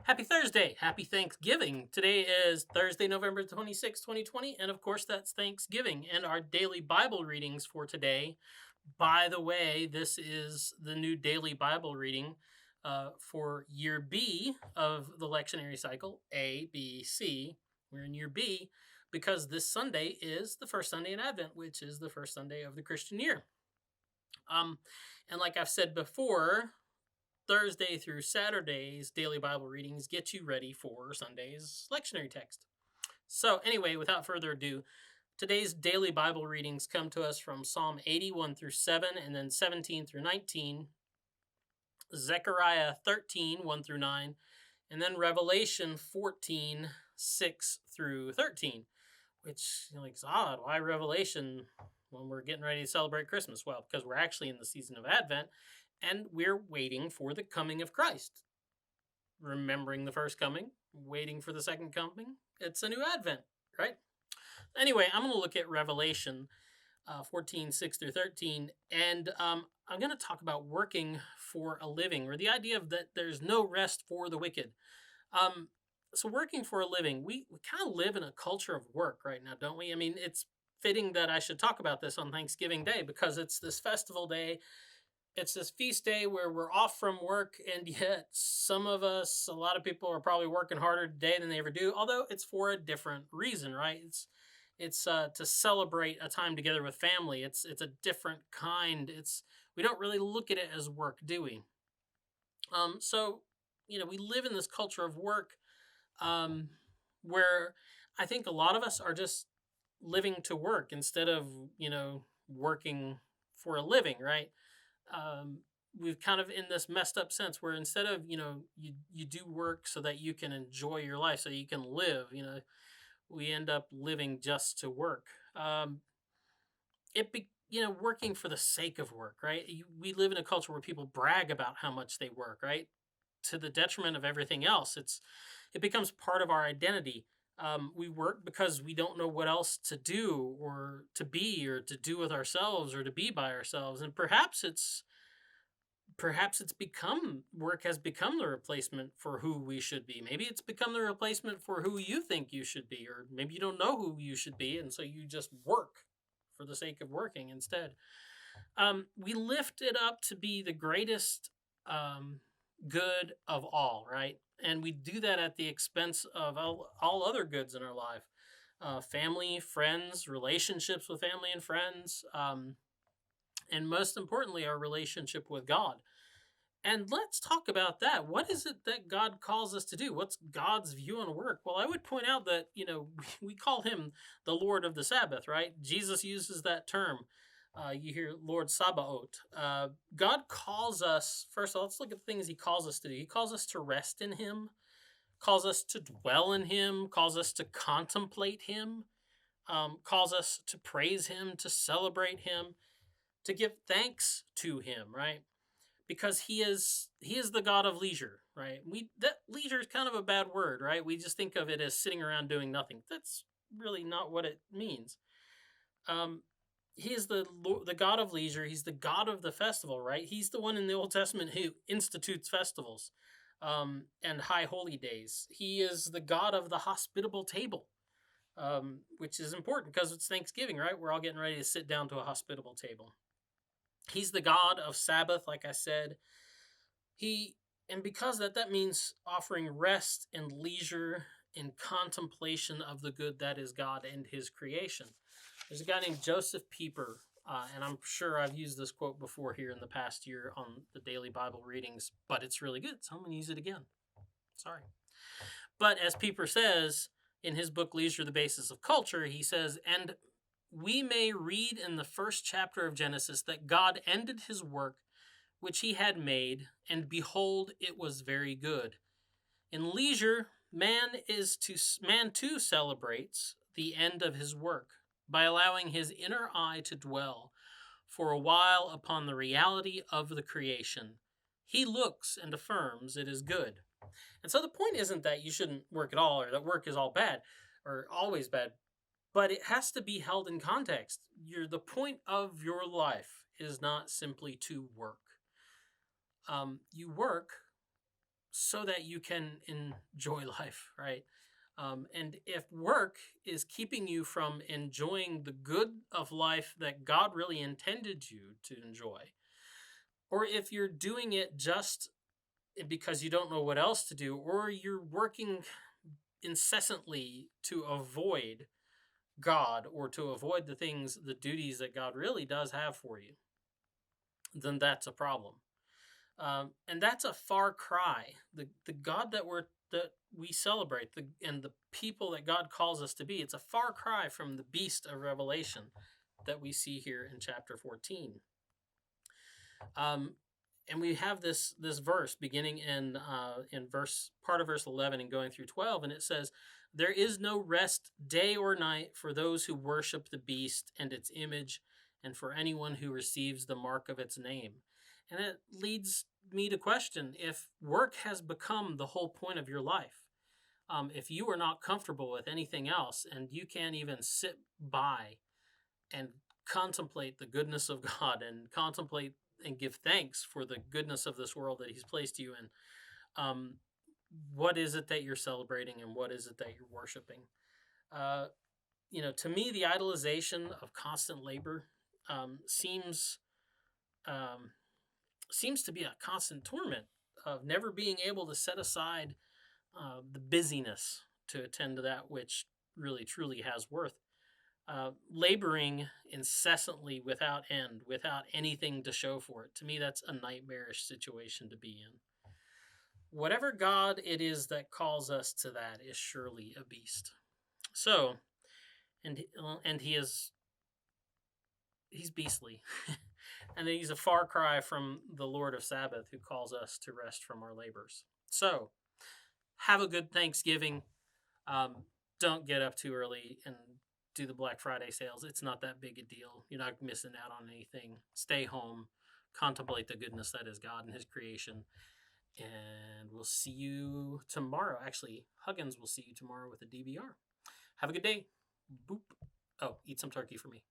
Happy Thursday. Happy Thanksgiving. Today is Thursday, November 26, 2020. And of course, that's Thanksgiving. And our daily Bible readings for today. By the way, this is the new daily Bible reading for year B of the lectionary cycle, A, B, C. We're in year B because this Sunday is the first Sunday in Advent, which is the first Sunday of the Christian year. And like I've said before, Thursday through Saturday's daily Bible readings get you ready for Sunday's lectionary text. So anyway, without further ado, today's daily Bible readings come to us from Psalm 81 through 7 and then 17 through 19, Zechariah 13, 1 through 9, and then Revelation 14, 6 through 13, which, like, odd. Why Revelation when we're getting ready to celebrate Christmas? Well, because we're actually in the season of Advent, and we're waiting for the coming of Christ. Remembering the first coming, waiting for the second coming. It's a new Advent, right? Anyway, I'm going to look at Revelation 14, 6 through 13, and I'm going to talk about working for a living, or the idea of that there's no rest for the wicked. So working for a living, we kind of live in a culture of work right now, don't we? I mean, it's fitting that I should talk about this on Thanksgiving Day because it's this festival day. It's this feast day where we're off from work, and yet some of us, a lot of people are probably working harder today than they ever do, although it's for a different reason, right? It's to celebrate a time together with family. It's a different kind. We don't really look at it as work, do we? So, we live in this culture of work where I think a lot of us are just living to work instead of, working for a living, right? We've kind of in this messed up sense where instead of, you do work so that you can enjoy your life, so you can live, we end up living just to work. Working for the sake of work, right? We live in a culture where people brag about how much they work, right? To the detriment of everything else. It becomes part of our identity. We work because we don't know what else to do or to be or to do with ourselves or to be by ourselves. And perhaps it's become work has become the replacement for who we should be. Maybe it's become the replacement for who you think you should be, or maybe you don't know who you should be, and so you just work for the sake of working instead. We lift it up to be the greatest good of all, right? And we do that at the expense of all other goods in our life. Family, friends, relationships with family and friends, and most importantly, our relationship with God. And let's talk about that. What is it that God calls us to do? What's God's view on work? Well, I would point out that, we call him the Lord of the Sabbath, right? Jesus uses that term. You hear Lord Sabaoth. God calls us, first of all, let's look at the things he calls us to do. He calls us to rest in him, calls us to dwell in him, calls us to contemplate him, calls us to praise him, to celebrate him, to give thanks to him, right? Because he is the God of leisure, right? That leisure is kind of a bad word, right? We just think of it as sitting around doing nothing. That's really not what it means. He is the God of leisure. He's the God of the festival, right? He's the one in the Old Testament who institutes festivals and high holy days. He is the God of the hospitable table, which is important because it's Thanksgiving, right? We're all getting ready to sit down to a hospitable table. He's the God of Sabbath, like I said. And because that means offering rest and leisure in contemplation of the good that is God and his creation. There's a guy named Joseph Pieper, and I'm sure I've used this quote before here in the past year on the daily Bible readings, but it's really good, so I'm going to use it again. Sorry. But as Pieper says in his book, Leisure, the Basis of Culture, he says, and we may read in the first chapter of Genesis that God ended his work which he had made, and behold, it was very good. In leisure, man too celebrates the end of his work by allowing his inner eye to dwell for a while upon the reality of the creation. He looks and affirms it is good. And so the point isn't that you shouldn't work at all or that work is all bad or always bad. But it has to be held in context. The point of your life is not simply to work. You work so that you can enjoy life, right? And if work is keeping you from enjoying the good of life that God really intended you to enjoy, or if you're doing it just because you don't know what else to do, or you're working incessantly to avoid God or to avoid the things, the duties that God really does have for you, then that's a problem. And that's a far cry. The God that we celebrate, and the people that God calls us to be, it's a far cry from the beast of Revelation that we see here in chapter 14. And we have this verse beginning in verse 11 and going through 12, and it says, "There is no rest day or night for those who worship the beast and its image, and for anyone who receives the mark of its name." And it leads me to question if work has become the whole point of your life. If you are not comfortable with anything else, and you can't even sit by and contemplate the goodness of God, and contemplate and give thanks for the goodness of this world that He's placed you in, what is it that you're celebrating, and what is it that you're worshiping? To me, the idolization of constant labor seems to be a constant torment of never being able to set aside the busyness to attend to that which really truly has worth. Laboring incessantly without end, without anything to show for it. To me, that's a nightmarish situation to be in. Whatever God it is that calls us to that is surely a beast. So, and he's beastly. And he's a far cry from the Lord of Sabbath, who calls us to rest from our labors. So, have a good Thanksgiving. Don't get up too early and do the Black Friday sales. It's not that big a deal. You're not missing out on anything. Stay home. Contemplate the goodness that is God and His creation. And we'll see you tomorrow. Actually, Huggins will see you tomorrow with a DBR. Have a good day. Boop. Oh, eat some turkey for me.